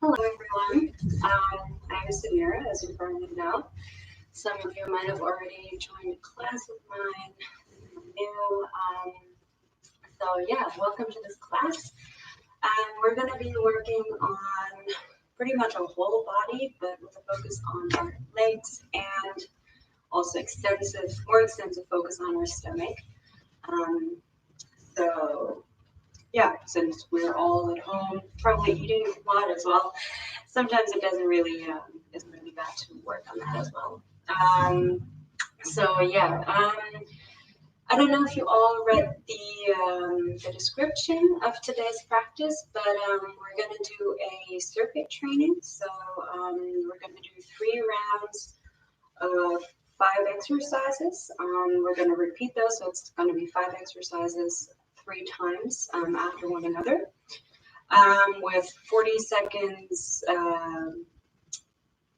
Hello everyone, I'm Samirah, as you probably know. Some of you might have already joined a class of mine. New. Welcome to this class. We're going to be working on pretty much a whole body, but with a focus on our legs and also more extensive focus on our stomach. Since we're all at home, probably eating a lot as well, sometimes it isn't really bad to work on that as well. I don't know if you all read the description of today's practice, but we're going to do a circuit training. So we're going to do 3 rounds of 5 exercises. We're going to repeat those, so it's going to be 5 exercises 3 times after one another, with 40 seconds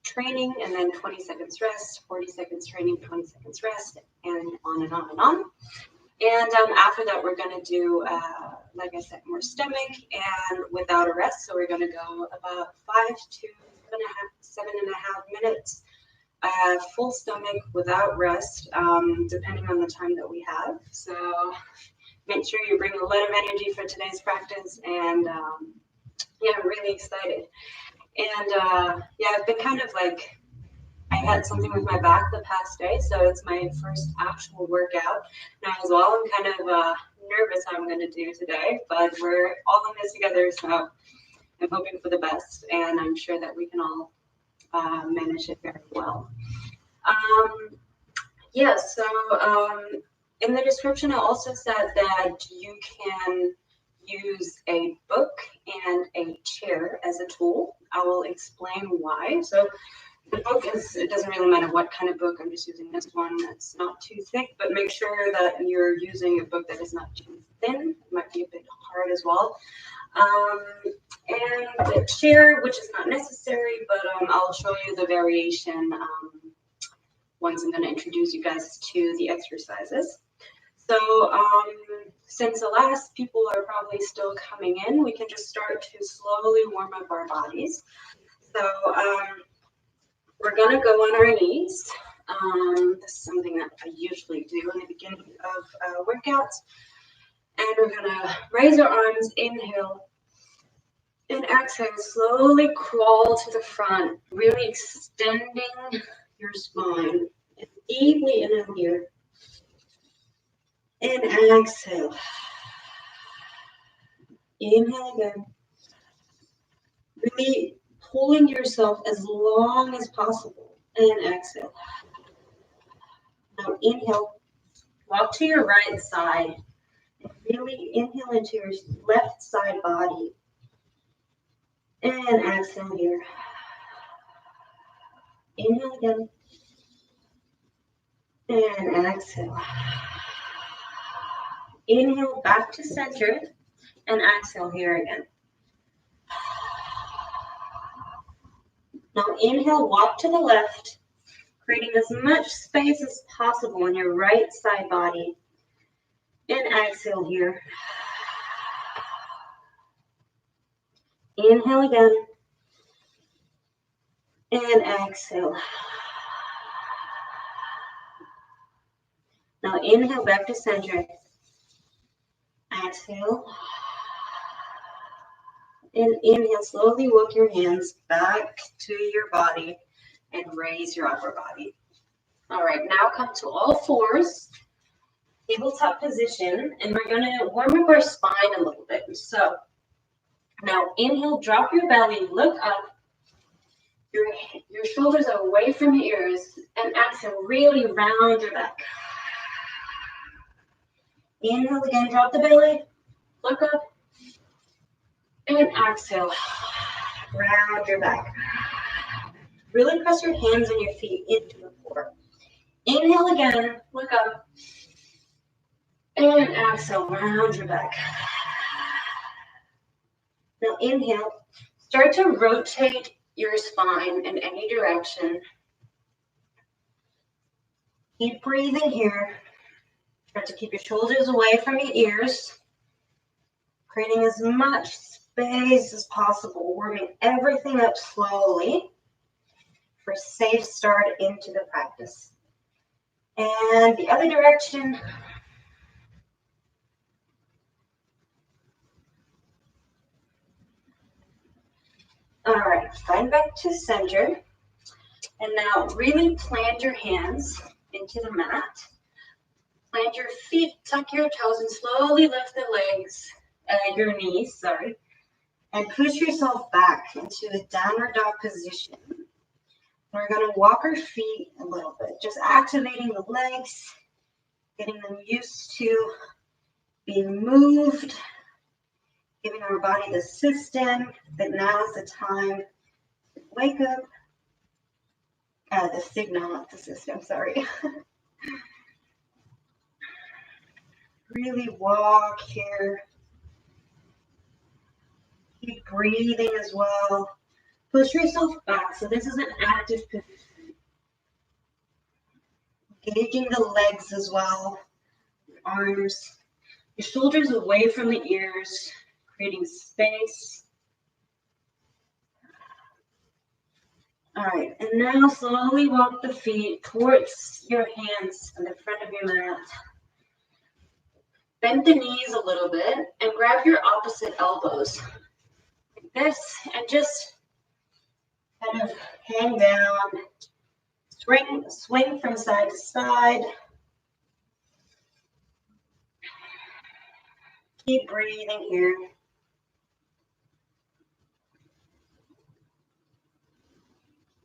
training and then 20 seconds rest, 40 seconds training, 20 seconds rest, and on and on and on. And after that, we're going to do, like I said, more stomach and without a rest. So we're going to go about 5 to 7.5 minutes, full stomach without rest, depending on the time that we have. So make sure you bring a lot of energy for today's practice. And I'm really excited. And I've been kind of like, I had something with my back the past day, so it's my first actual workout now as well. I'm kind of nervous how I'm going to do today, but we're all in this together, so I'm hoping for the best, and I'm sure that we can all manage it very well. In the description, I also said that you can use a book and a chair as a tool. I will explain why. So the book it doesn't really matter what kind of book. I'm just using this one that's not too thick, but make sure that you're using a book that is not too thin. It might be a bit hard as well. And the chair, which is not necessary, but I'll show you the variation once I'm going to introduce you guys to the exercises. So since the last people are probably still coming in, we can just start to slowly warm up our bodies. So we're going to go on our knees. This is something that I usually do in the beginning of workouts. And we're going to raise our arms, inhale, and exhale. Slowly crawl to the front, really extending your spine. And deeply inhale here. And exhale. Inhale again. Really pulling yourself as long as possible. And exhale. Now inhale. Walk to your right side. And really inhale into your left side body. And exhale here. Inhale again. And exhale. Inhale back to center and exhale here again. Now inhale, walk to the left, creating as much space as possible in your right side body. And exhale here. Inhale again. And exhale. Now inhale back to center. Exhale. And inhale, slowly walk your hands back to your body and raise your upper body. All right, now come to all fours, tabletop position, and we're going to warm up our spine a little bit. So now inhale, drop your belly, look up. Your shoulders are away from your ears, and exhale, really round your back. Inhale again, drop the belly, look up, and exhale, round your back. Really press your hands and your feet into the floor. Inhale again, look up, and exhale, round your back. Now inhale, start to rotate your spine in any direction. Keep breathing here. Try to keep your shoulders away from your ears, creating as much space as possible, warming everything up slowly for a safe start into the practice. And the other direction. All right, find back to center. And now really plant your hands into the mat. Plant your feet, tuck your toes, and slowly lift the legs, your knees, sorry. And push yourself back into a downward dog position. We're gonna walk our feet a little bit, just activating the legs, getting them used to being moved, giving our body the system that now is the time to wake up. The signal, not the system, sorry. Really walk here. Keep breathing as well. Push yourself back. So this is an active position. Engaging the legs as well. Your arms. Your shoulders away from the ears, creating space. All right, and now slowly walk the feet towards your hands in the front of your mat. Bend the knees a little bit and grab your opposite elbows like this and just kind of hang down, swing from side to side. Keep breathing here.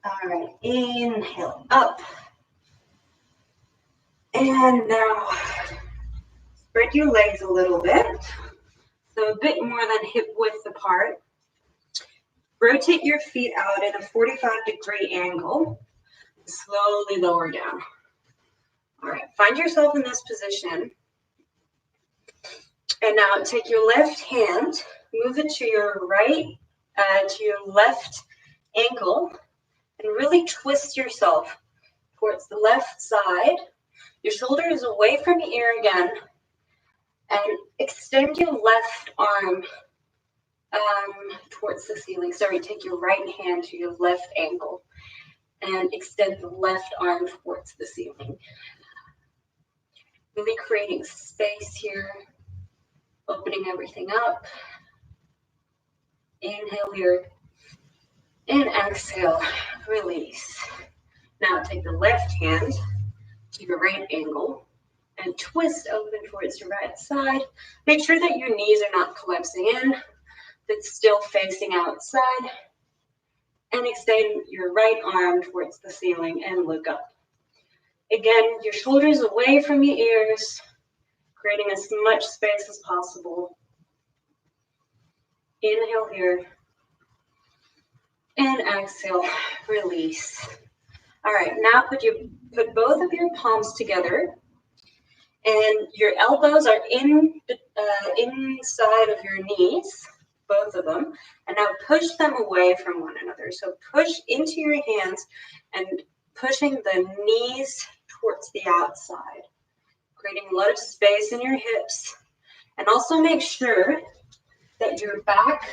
All right, inhale up. And now spread your legs a little bit. So a bit more than hip width apart. Rotate your feet out at a 45-degree angle. Slowly lower down. All right, find yourself in this position. And now take your left hand, move it to your right, to your left ankle, and really twist yourself towards the left side. Your shoulder is away from your ear again. And extend your left arm towards the ceiling. Sorry, take your right hand to your left ankle and extend the left arm towards the ceiling. Really creating space here, opening everything up. Inhale here and exhale, release. Now take the left hand to your right ankle and twist open towards your right side. Make sure that your knees are not collapsing in, but still facing outside. And extend your right arm towards the ceiling and look up. Again, your shoulders away from your ears, creating as much space as possible. Inhale here. And exhale, release. All right, now put both of your palms together. And your elbows are inside of your knees, both of them. And now push them away from one another. So push into your hands and pushing the knees towards the outside, creating a lot of space in your hips. And also make sure that your back,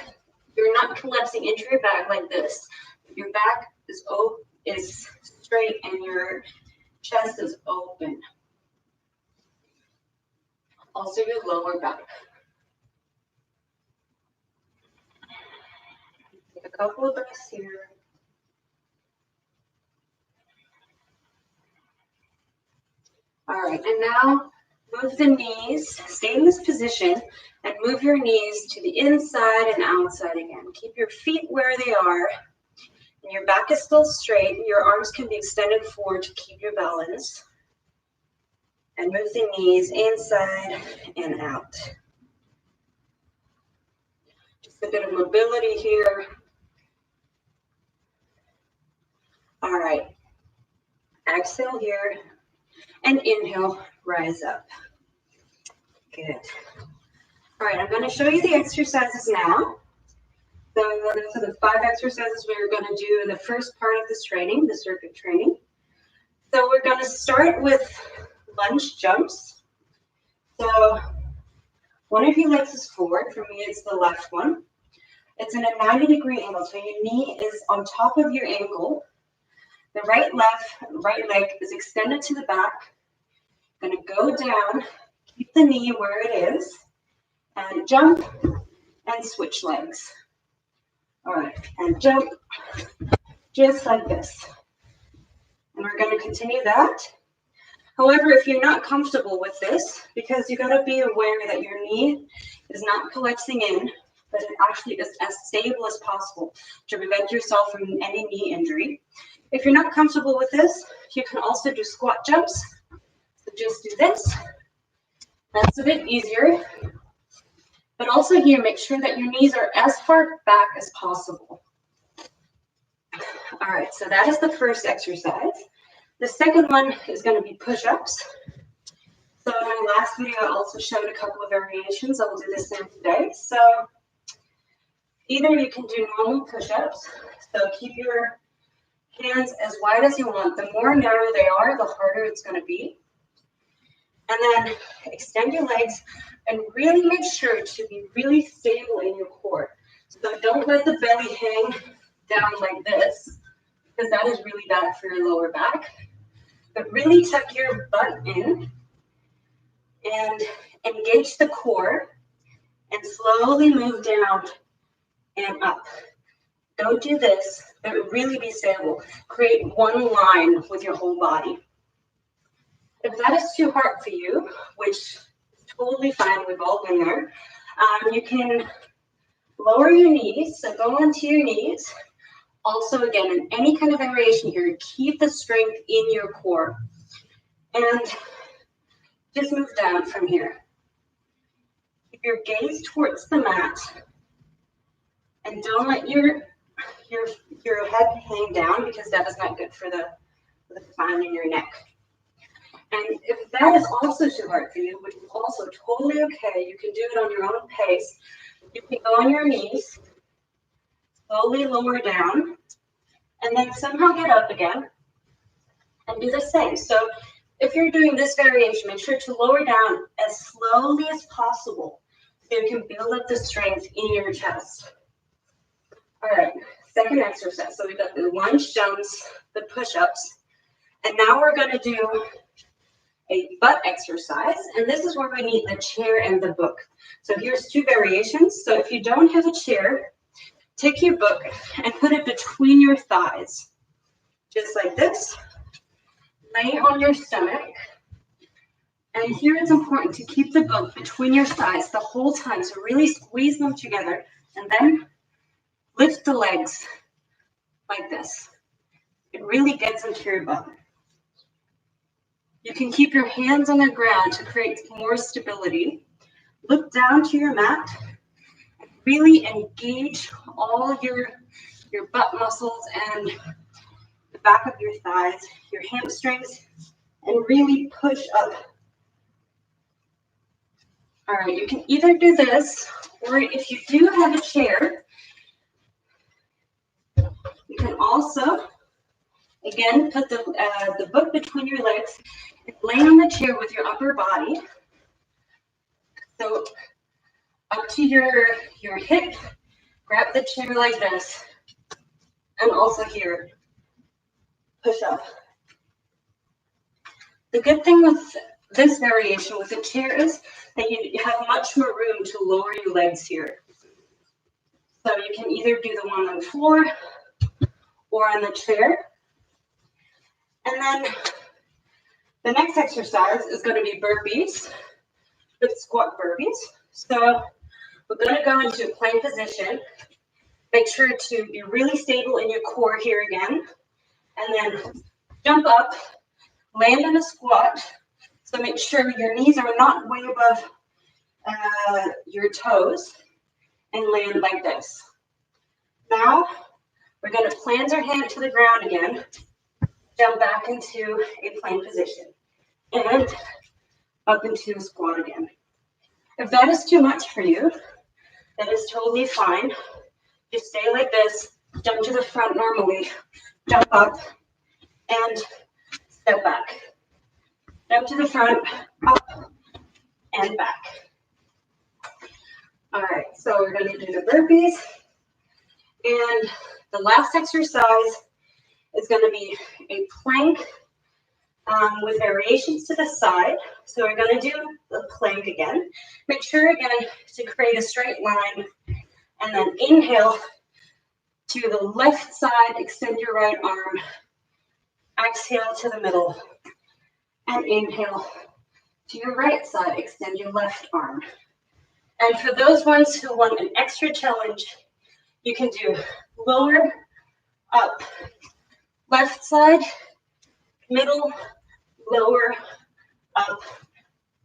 you're not collapsing into your back like this. Your back is straight and your chest is open. Also your lower back. Take a couple of breaths here. All right, and now move the knees, stay in this position, and move your knees to the inside and outside again. Keep your feet where they are, and your back is still straight. Your arms can be extended forward to keep your balance. And move the knees inside and out. Just a bit of mobility here. All right, exhale here, and inhale, rise up. Good. All right, I'm going to show you the exercises now. So those are the 5 exercises we're going to do in the first part of this training, the circuit training. So we're going to start with lunge jumps. So one of your legs is forward. For me, it's the left one. It's in a 90-degree angle, so your knee is on top of your ankle. The right leg is extended to the back. Gonna go down, keep the knee where it is, and jump and switch legs. All right, and jump just like this. And we're gonna continue that. However, if you're not comfortable with this, because you gotta be aware that your knee is not collapsing in, but it actually is as stable as possible to prevent yourself from any knee injury. If you're not comfortable with this, you can also do squat jumps. So just do this. That's a bit easier. But also here, make sure that your knees are as far back as possible. All right, so that is the first exercise. The second one is going to be push-ups. So in my last video, I also showed a couple of variations. I will do the same today. So either you can do normal push-ups. So keep your hands as wide as you want. The more narrow they are, the harder it's going to be. And then extend your legs and really make sure to be really stable in your core. So don't let the belly hang down like this, because that is really bad for your lower back. But really tuck your butt in and engage the core and slowly move down and up. Don't do this, but really be stable. Create one line with your whole body. If that is too hard for you, which is totally fine, we've all been there, you can lower your knees, so go onto your knees. Also, again, in any kind of variation here, keep the strength in your core. And just move down from here. Keep your gaze towards the mat. And don't let your head hang down, because that is not good for the spine in your neck. And if that is also too hard for you, which is also totally okay, you can do it on your own pace. You can go on your knees, slowly lower down, and then somehow get up again and do the same. So if you're doing this variation, make sure to lower down as slowly as possible so you can build up the strength in your chest. All right, second exercise. So we got the lunge jumps, the push-ups, and now we're going to do a butt exercise, and this is where we need the chair and the book. So here's two variations. So if you don't have a chair, take your book and put it between your thighs, just like this. Lay on your stomach, and here it's important to keep the book between your thighs the whole time, so really squeeze them together, and then lift the legs like this. It really gets into your butt. You can keep your hands on the ground to create more stability. Look down to your mat and really engage all your butt muscles and the back of your thighs, your hamstrings, and really push up. All right, you can either do this, or if you do have a chair, you can also, again, put the book between your legs and lay on the chair with your upper body. So up to your hip, grab the chair like this, and also here, push up. The good thing with this variation with the chair is that you have much more room to lower your legs here. So you can either do the one on the floor or on the chair. And then the next exercise is going to be burpees with squat burpees. So we're going to go into a plank position. Make sure to be really stable in your core here again. And then jump up, land in a squat. So make sure your knees are not way above your toes, and land like this. Now we're going to plant our hand to the ground again. Jump back into a plank position and up into a squat again. If that is too much for you, that is totally fine. Just stay like this, jump to the front normally, jump up and step back. Jump to the front, up and back. All right, so we're going to do the burpees. And the last exercise is going to be a plank with variations to the side. So we're going to do the plank again. Make sure again to create a straight line, and then inhale to the left side, extend your right arm. Exhale to the middle, and inhale to your right side, extend your left arm. And for those ones who want an extra challenge, you can do lower, up, left side, middle, lower, up,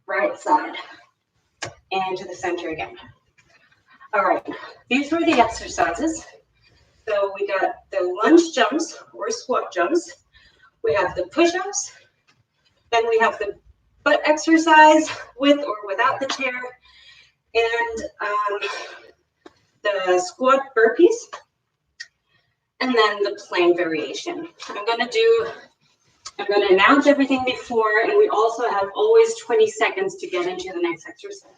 right side, and to the center again. All right, these were the exercises. So we got the lunge jumps or squat jumps. We have the push-ups. Then we have the butt exercise with or without the chair, and the squat burpees, and then the plank variation. I'm going to announce everything before, and we also have always 20 seconds to get into the next exercise.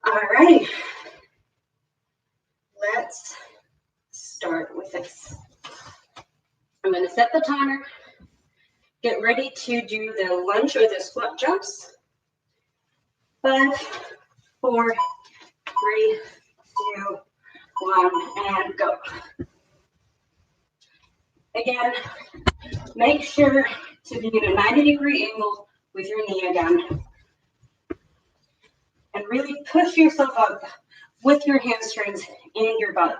All right, let's start with this. I'm going to set the timer. Get ready to do the lunge or the squat jumps. 5, 4, 3, 2, 1, and go. Again, make sure to be at a 90-degree angle with your knee again. And really push yourself up with your hamstrings and your butt.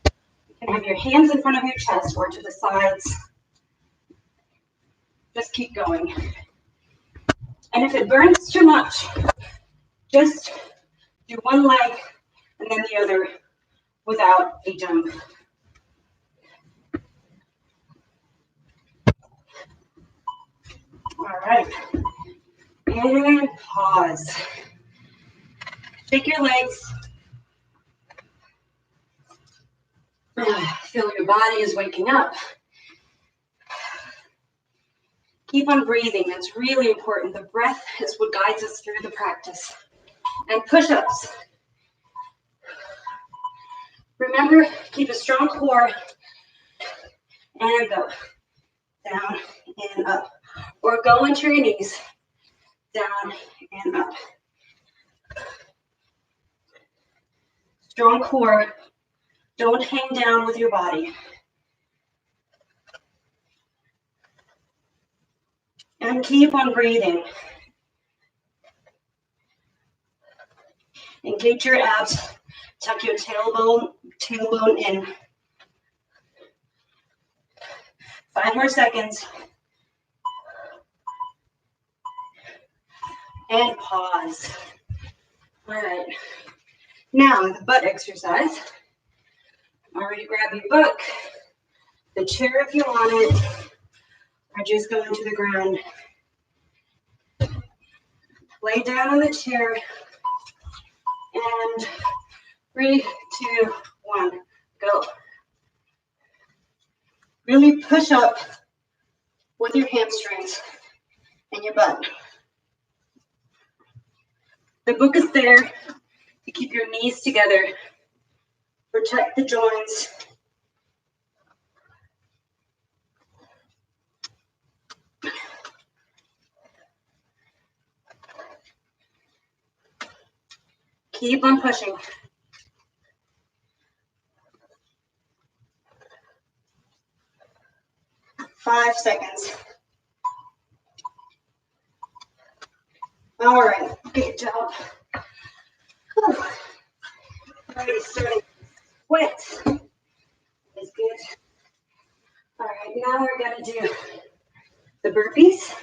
You can have your hands in front of your chest or to the sides. Just keep going. And if it burns too much, just do one leg and then the other without a jump. All right. And pause. Shake your legs. Feel your body is waking up. Keep on breathing. That's really important. The breath is what guides us through the practice. And push-ups. Remember, keep a strong core. And go. Down and up. Or go into your knees. Down and up. Strong core. Don't hang down with your body. And keep on breathing. Engage your abs. Tuck your tailbone in. 5 more seconds. And pause. All right. Now the butt exercise. Already grab your book, the chair if you want it, or just go into the ground. Lay down on the chair, and 3, 2, 1, go. Really push up with your hamstrings and your butt. The book is there to keep your knees together, protect the joints. Keep on pushing. Five seconds. All right, good job. Whew. Already starting wet. That's good. All right, now we're gonna do the burpees.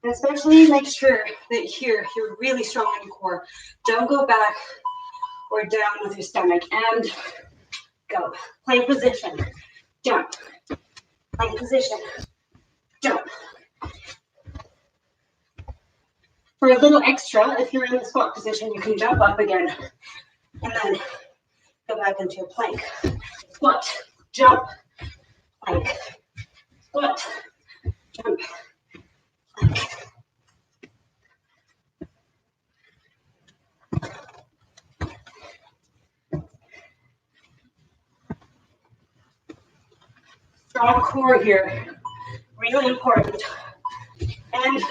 And especially make sure that here you're really strong on your core. Don't go back or down with your stomach. And go. Plank position. Jump. Plank position. Jump. For a little extra, if you're in the squat position, you can jump up again and then go back into a plank. Squat, jump, plank. Squat, jump, plank. Strong core here, really important. And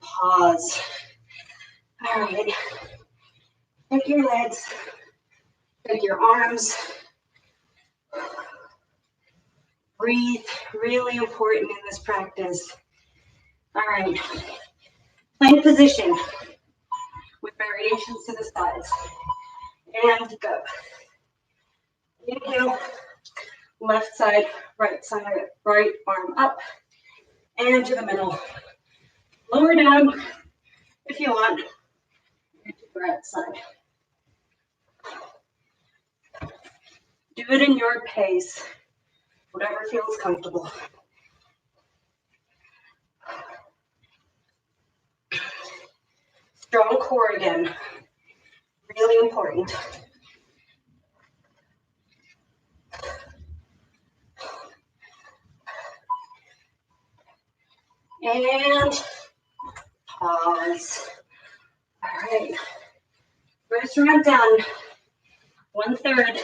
pause. All right, take your legs, take your arms. Breathe, really important in this practice. All right, plank position with variations to the sides. And go. Inhale, left side, right arm up, and to the middle. Lower down if you want, and to the right side. Do it in your pace, whatever feels comfortable. Strong core again, really important. And pause. All right, first round done, 1/3.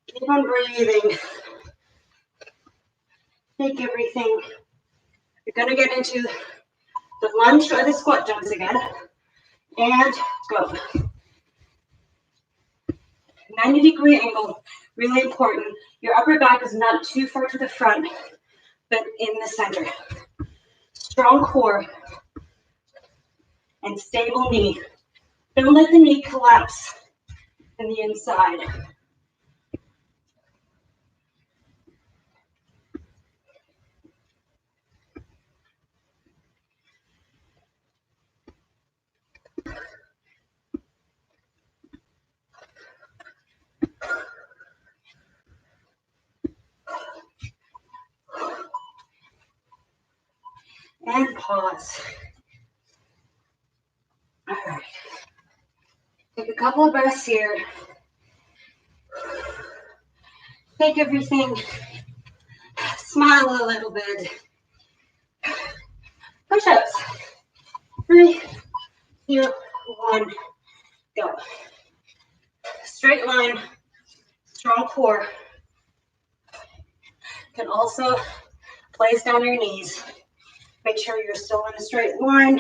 Keep on breathing. Take everything. You're gonna get into the lunge or the squat jumps again. And go. 90-degree angle, really important. Your upper back is not too far to the front, but in the center. Strong core and stable knee. Don't let the knee collapse in the inside. And pause. All right. Take a couple of breaths here. Take everything. Smile a little bit. Push-ups. 3, 2, 1, go. Straight line, strong core. You can also place down your knees. Make sure you're still in a straight line.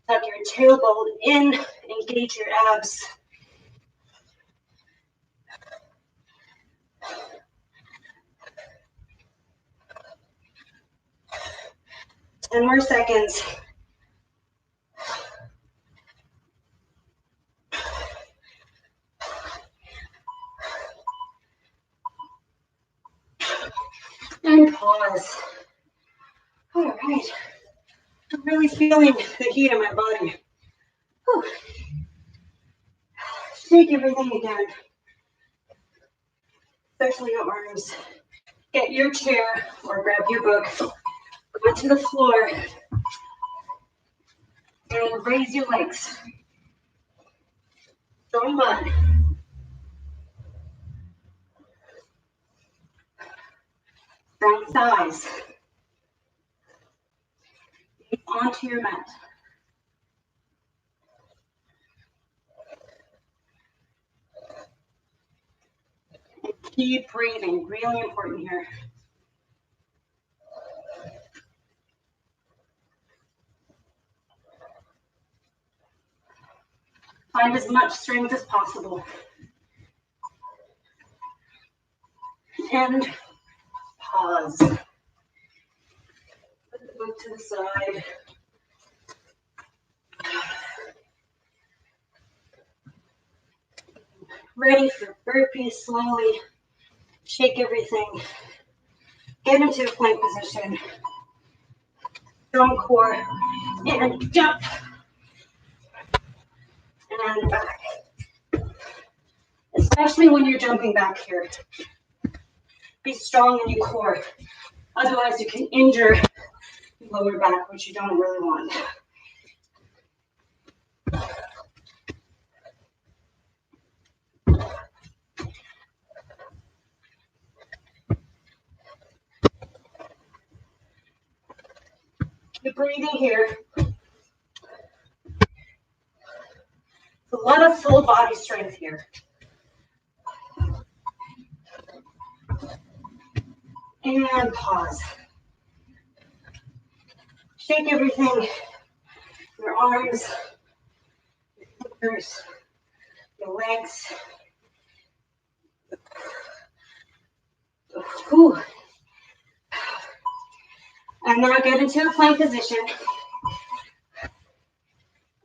Tuck your tailbone in, engage your abs. Ten more seconds. And pause. All right. I'm really feeling the heat in my body. Whew. Shake everything again, especially your arms. Get your chair or grab your book, go to the floor, and raise your legs. Strong butt. Strong thighs. Onto your mat. And keep breathing, really important here. Find as much strength as possible. And pause. Put the book to the side. Ready for burpees slowly. Shake everything. Get into a plank position. Strong core. And jump. And back. Especially when you're jumping back here. Be strong in your core. Otherwise, you can injure your lower back, which you don't really want. Keep breathing here. A lot of full body strength here. And pause. Shake everything. Your arms, your fingers, your legs. Whew. And now get into a plank position.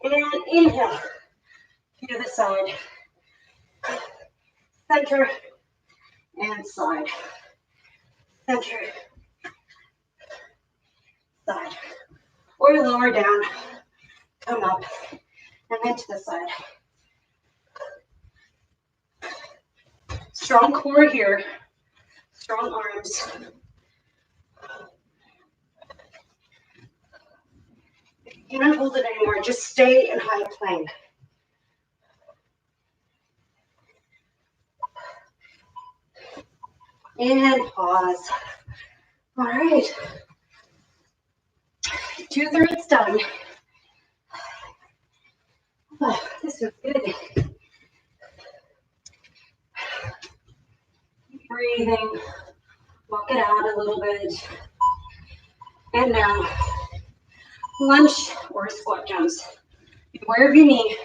And inhale to the side. Center and side. Center, side. Or lower down, come up, and then to the side. Strong core here, strong arms. If you can't hold it anymore, just stay in high plank. And pause. All right. 2/3 done. Oh, this was good. Keep breathing. Walk it out a little bit. And now, lunge or squat jumps. Beware of your knee.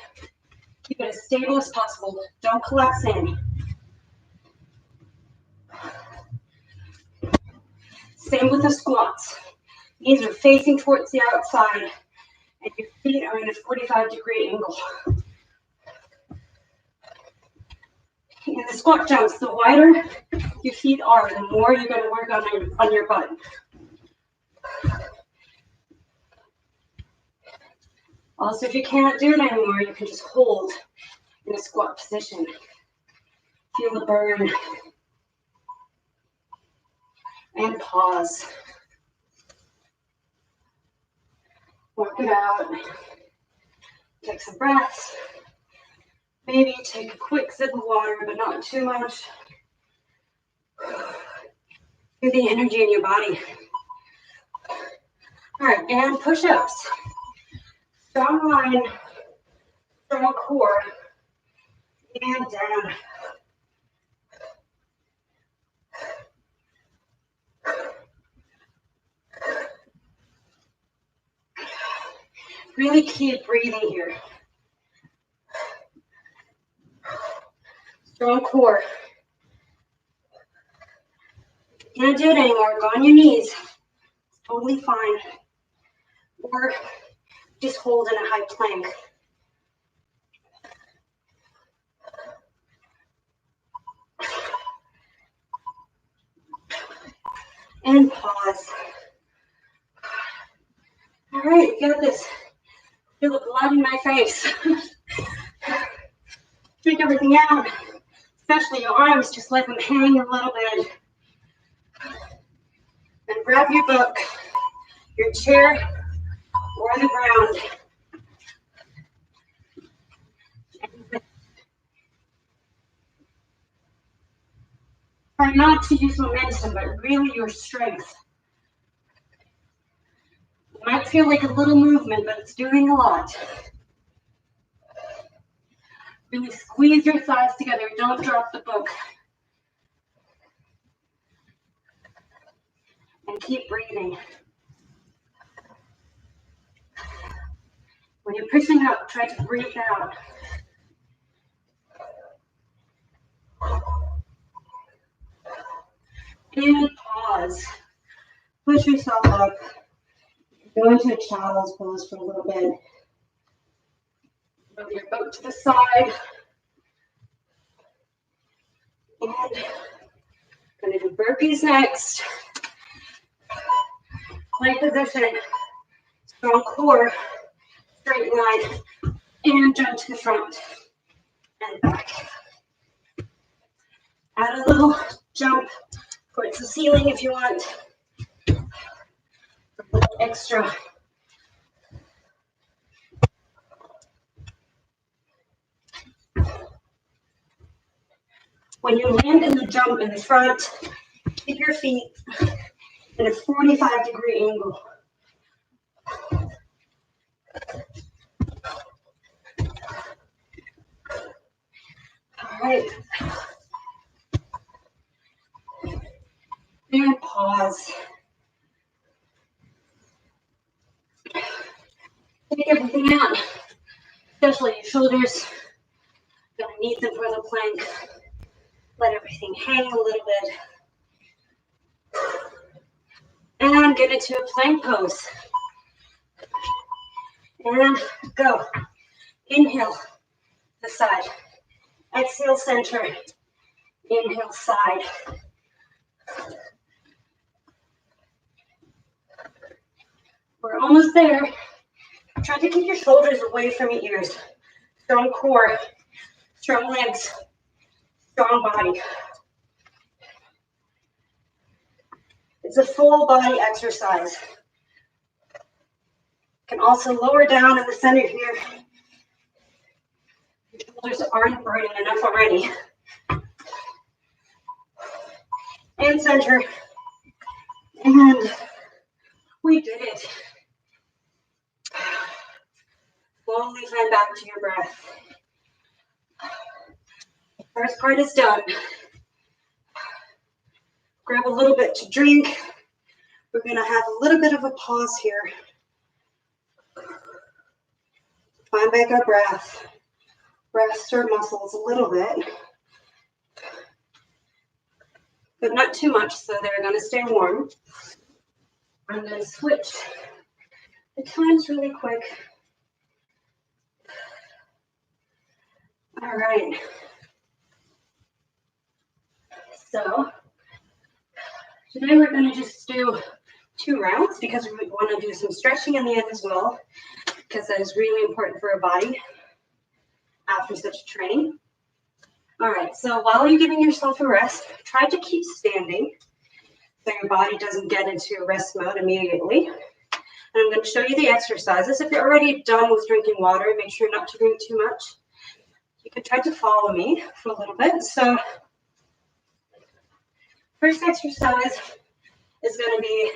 Keep it as stable as possible. Don't collapse in. Same with the squats. Knees are facing towards the outside, and your feet are in a 45-degree angle. In the squat jumps, the wider your feet are, the more you're going to work on your butt. Also, if you can't do it anymore, you can just hold in a squat position. Feel the burn. And pause. Walk it out. Take some breaths. Maybe take a quick sip of water, but not too much. Feel the energy in your body. All right, and push-ups. Strong line, strong core, and down. Really keep breathing here. Strong core. Can't do it anymore. Go on your knees. It's totally fine. Or just hold in a high plank. And pause. All right, you got this. Feel the blood in my face. Drink everything out, especially your arms. Just let them hang a little bit. And grab your book, your chair, or the ground. Try not to use momentum, but really your strength. It might feel like a little movement, but it's doing a lot. Really squeeze your thighs together. Don't drop the book. And keep breathing. When you're pushing up, try to breathe out. And pause. Push yourself up. Go into a child's pose for a little bit. Move your boat to the side. And I'm going to do burpees next. Plank position. Strong core. Straight line. And jump to the front. And back. Add a little jump towards the ceiling if you want. A little extra. When you land in the jump in the front, keep your feet in a 45-degree angle. right. And pause. Take everything out, especially your shoulders. Gonna need them for the plank. Let everything hang a little bit. And get into a plank pose. And go. Inhale, the side. Exhale, center. Inhale, side. We're almost there. Try to keep your shoulders away from your ears. Strong core, strong legs, strong body. It's a full body exercise. You can also lower down in the center here. Your shoulders aren't burning enough already. And center. And we did it. Slowly find back to your breath. The first part is done. Grab a little bit to drink. We're going to have a little bit of a pause here. Find back our breath. Rest our muscles a little bit. But not too much, so they're going to stay warm. I'm going to switch the times really quick. All right. So today we're going to just do 2 rounds because we want to do some stretching in the end as well, because that is really important for our body after such training. All right, so while you're giving yourself a rest, try to keep standing so your body doesn't get into rest mode immediately. And I'm going to show you the exercises. If you're already done with drinking water, make sure not to drink too much. You can try to follow me for a little bit. So first exercise is going to be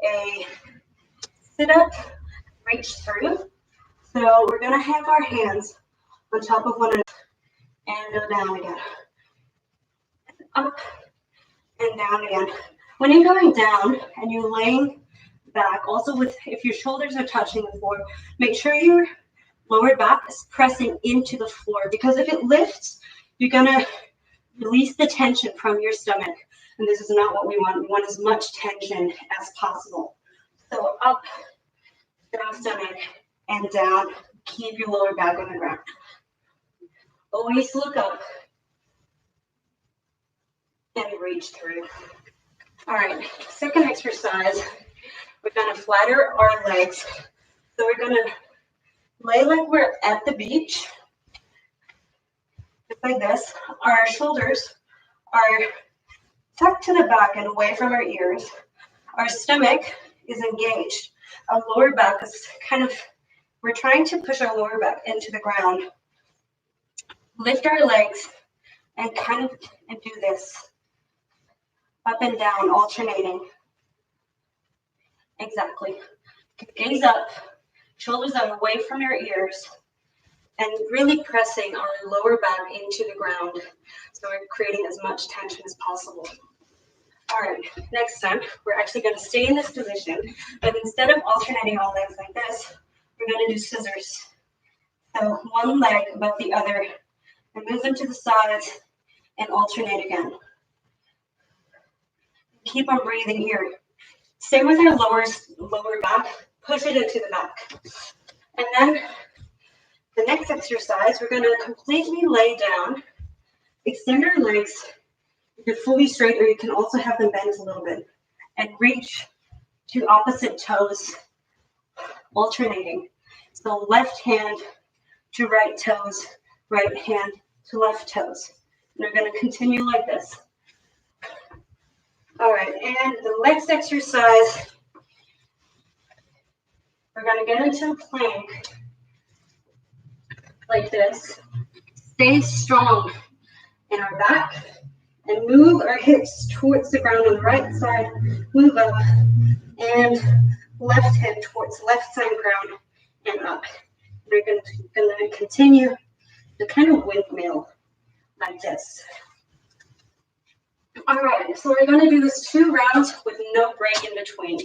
a sit-up, reach through. So we're going to have our hands on top of one another and go down again. Up and down again. When you're going down and you're laying back, also with if your shoulders are touching the floor, make sure your lower back is pressing into the floor, because if it lifts, you're going to release the tension from your stomach. And this is not what we want. We want as much tension as possible. So up, down stomach, and down. Keep your lower back on the ground. Always look up and reach through. All right, second exercise, we're going to flatter our legs. So we're going to lay like we're at the beach, just like this. Our shoulders are tucked to the back and away from our ears. Our stomach is engaged. Our lower back is kind of, we're trying to push our lower back into the ground. Lift our legs and do this. Up and down, alternating. Exactly. Gaze up, shoulders are away from your ears, and really pressing our lower back into the ground. So we're creating as much tension as possible. All right, next time, we're actually going to stay in this position, but instead of alternating all legs like this, we're going to do scissors. So one leg above the other, and move them to the sides, and alternate again. Keep on breathing here. Same with our lower back, push it into the back. And then the next exercise, we're going to completely lay down, extend our legs. You're fully straight, or you can also have them bent a little bit, and reach to opposite toes, alternating. So left hand to right toes, right hand to left toes. And we're going to continue like this. All right, and the next exercise, we're going to get into a plank like this. Stay strong in our back and move our hips towards the ground on the right side. Move up and left hip towards left side ground and up. We're going to continue to kind of windmill like this. All right, so we're going to do this 2 rounds with no break in between.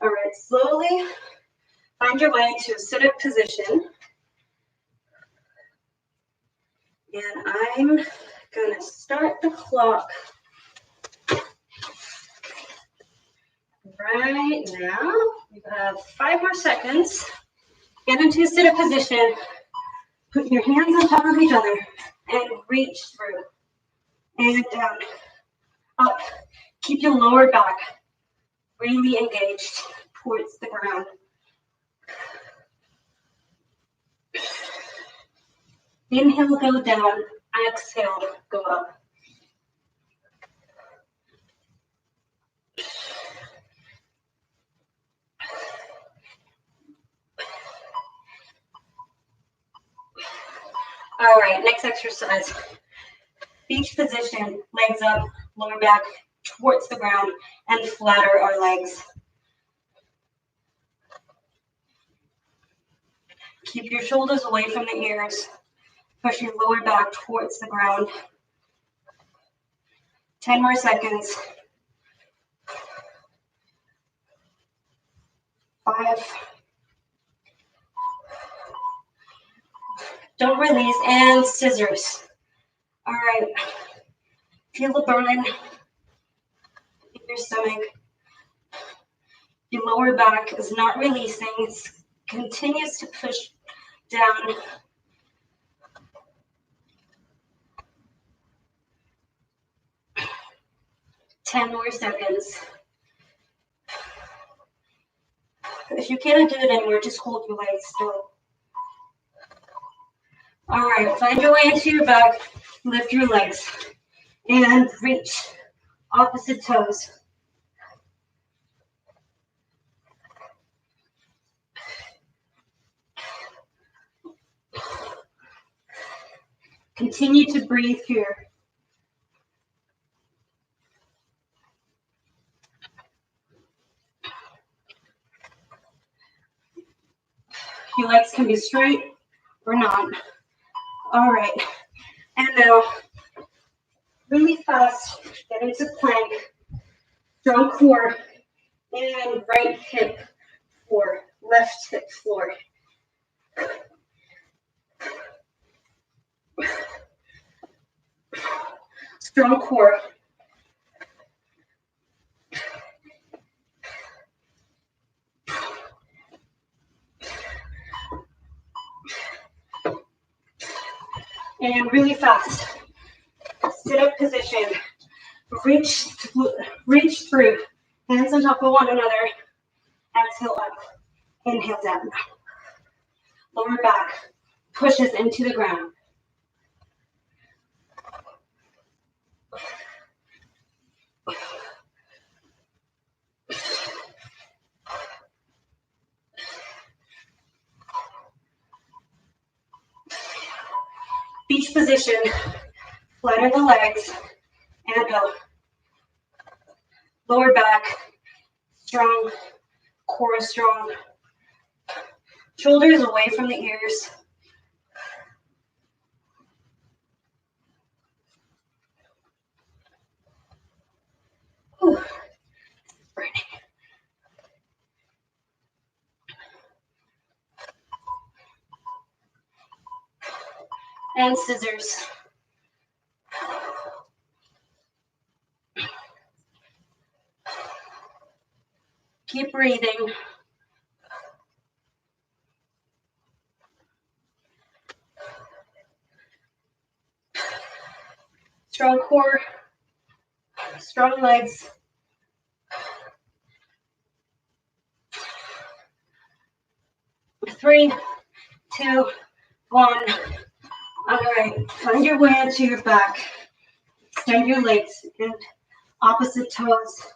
All right, slowly find your way to a sit-up position. And I'm going to start the clock right now. You have 5 more seconds. Get into a sit-up position. Put your hands on top of each other and reach through. And down, up. Keep your lower back really engaged towards the ground. Inhale, go down. Exhale, go up. All right, next exercise. Beach position, legs up, lower back towards the ground, and flatter our legs. Keep your shoulders away from the ears. Push your lower back towards the ground. 10 more seconds. 5. Don't release, and scissors. All right. Feel the burn in your stomach. Your lower back is not releasing. It continues to push down. Ten more seconds. If you can't do it anymore, just hold your legs still. All right, find your way into your back. Lift your legs and reach opposite toes. Continue to breathe here. Your legs can be straight or not. All right, and now really fast, get into plank, strong core, and right hip floor, left hip floor. Strong core. And really fast. Sit up position. Reach through. Hands on top of one another. Exhale up. Inhale down. Lower back pushes into the ground. Beach position. Flatten the legs and go. Lower back strong. Core strong. Shoulders away from the ears. Whew. Burning. And scissors. Keep breathing. Strong core, strong legs. Three, two, one. All right, find your way into your back. Extend your legs and opposite toes.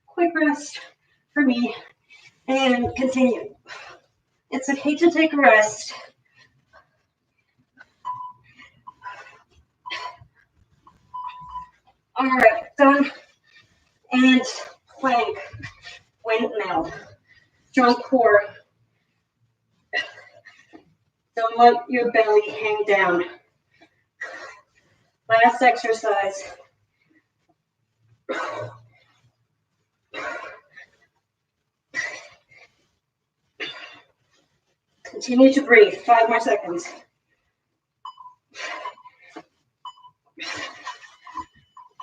Quick rest for me and continue. It's okay to take a rest. All right, done. And plank, windmill, strong core. Don't let your belly hang down. Last exercise. Continue to breathe. 5 more seconds.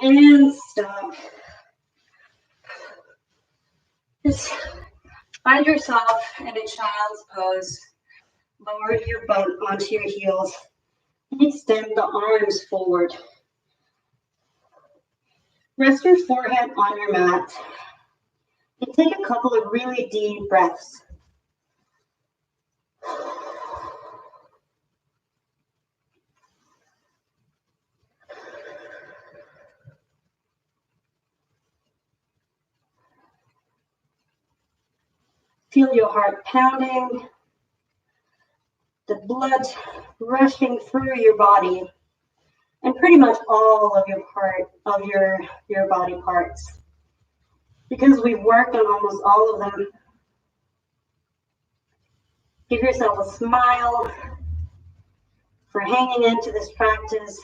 And stop. Just find yourself in a child's pose. Lower your butt onto your heels and extend the arms forward. Rest your forehead on your mat and take a couple of really deep breaths. Feel your heart pounding, the blood rushing through your body, and pretty much all of your body parts. Because we've worked on almost all of them, give yourself a smile for hanging into this practice.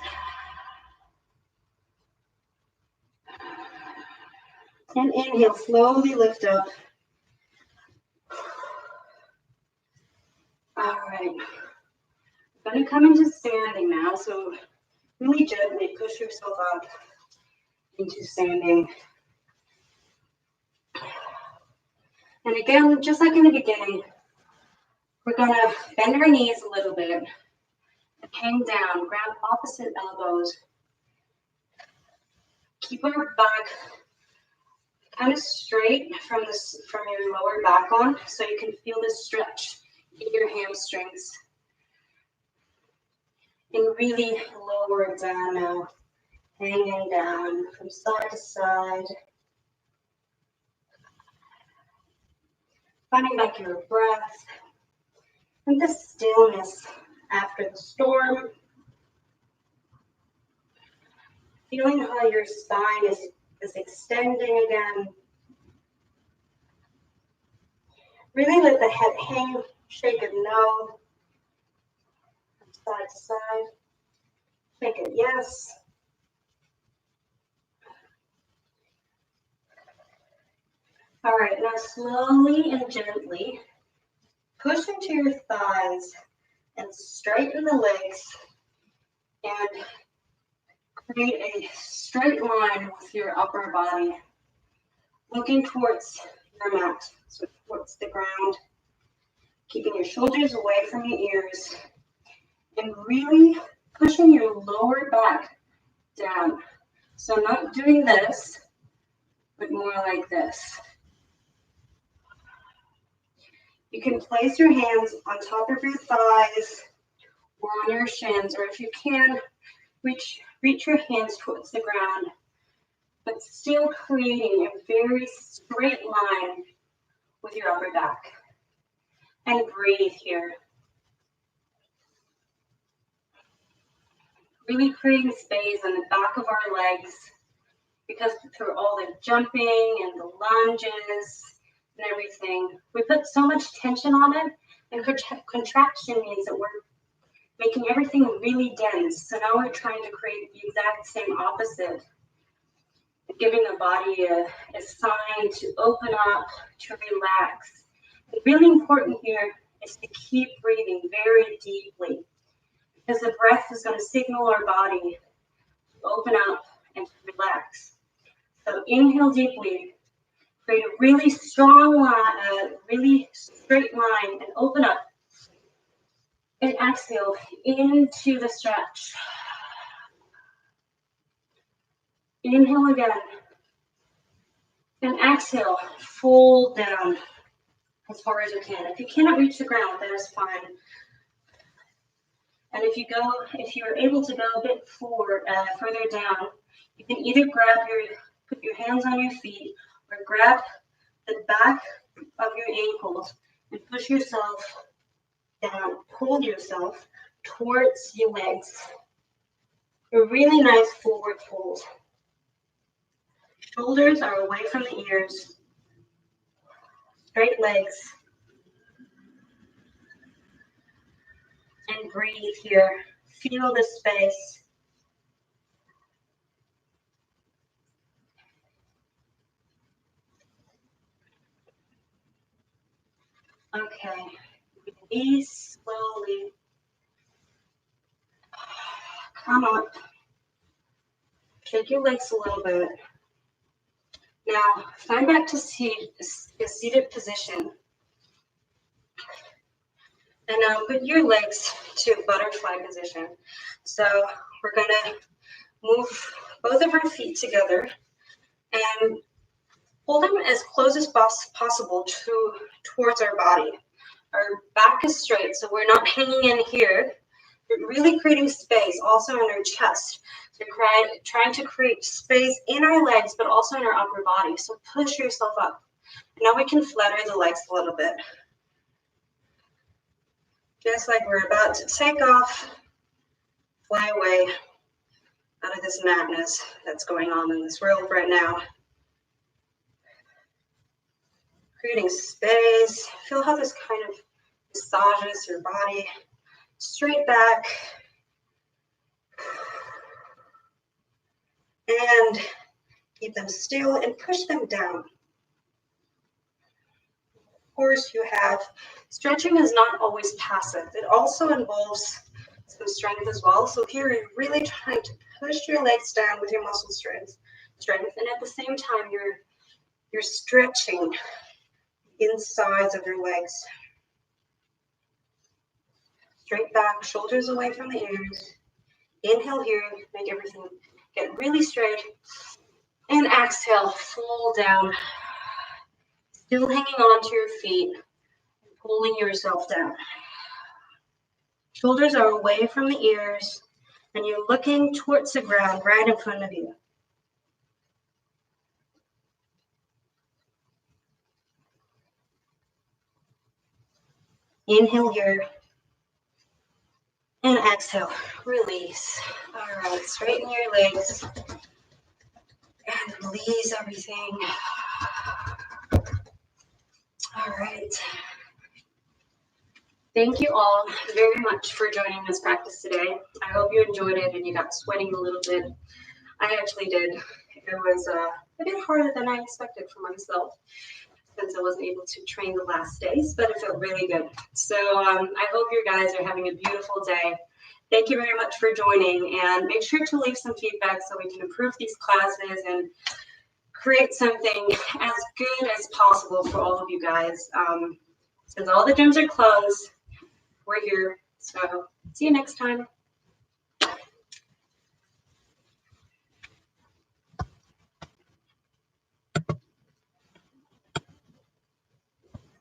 And inhale, slowly lift up. All right, I'm going to come into standing now, so really gently push yourself up into standing. And again, just like in the beginning, we're going to bend our knees a little bit, hang down, grab opposite elbows, keep our back kind of straight from your lower back on, so you can feel the stretch in your hamstrings. And really lower it down now, hanging down from side to side. Finding back your breath and the stillness after the storm. Feeling how your spine is extending again. Really let the head hang, shake it no. From side to side. Shake it yes. All right, now slowly and gently push into your thighs and straighten the legs and create a straight line with your upper body, looking towards your mat, so towards the ground, keeping your shoulders away from your ears, and really pushing your lower back down. So not doing this, but more like this. You can place your hands on top of your thighs or on your shins, or if you can, reach your hands towards the ground, but still creating a very straight line with your upper back. And breathe here. Really creating space on the back of our legs, because through all the jumping and the lunges and everything, we put so much tension on it, and contraction means that we're making everything really dense. So now we're trying to create the exact same opposite, giving the body a sign to open up, to relax. And really important here is to keep breathing very deeply, because the breath is going to signal our body to open up and to relax. So inhale deeply, create a really strong line, really straight line, and open up. And exhale into the stretch. Inhale again. And exhale, fold down as far as you can. If you cannot reach the ground, that is fine. And if you're able to go a bit forward, further down, you can either put your hands on your feet, or grab the back of your ankles and push yourself down, pull yourself towards your legs. A really nice forward fold. Shoulders are away from the ears. Straight legs. And breathe here. Feel the space. Okay. Knees slowly. Come up. Shake your legs a little bit. Now, find back to a seated position. And now put your legs to butterfly position. So we're gonna move both of our feet together and hold them as close as possible towards our body. Our back is straight, so we're not hanging in here. We're really creating space also in our chest. So trying to create space in our legs, but also in our upper body. So push yourself up. Now we can flutter the legs a little bit. Just like we're about to take off, fly away out of this madness that's going on in this world right now. Creating space. Feel how this kind of massages your body. Straight back. And keep them still and push them down. Of course, you have stretching is not always passive. It also involves some strength as well. So here you're really trying to push your legs down with your muscle strength. And at the same time, you're stretching the insides of your legs. Straight back, shoulders away from the ears. Inhale here, make everything get really straight. And exhale, fold down. Still hanging on to your feet, pulling yourself down. Shoulders are away from the ears, and you're looking towards the ground right in front of you. Inhale here. And exhale, release. All right, straighten your legs. And release everything. All right. Thank you all very much for joining this practice today. I hope you enjoyed it and you got sweating a little bit. I actually did. It was a bit harder than I expected for myself since I wasn't able to train the last days, but it felt really good. So I hope you guys are having a beautiful day. Thank you very much for joining, and make sure to leave some feedback so we can improve these classes and create something as good as possible for all of you guys. Since all the gyms are closed, we're here. So see you next time.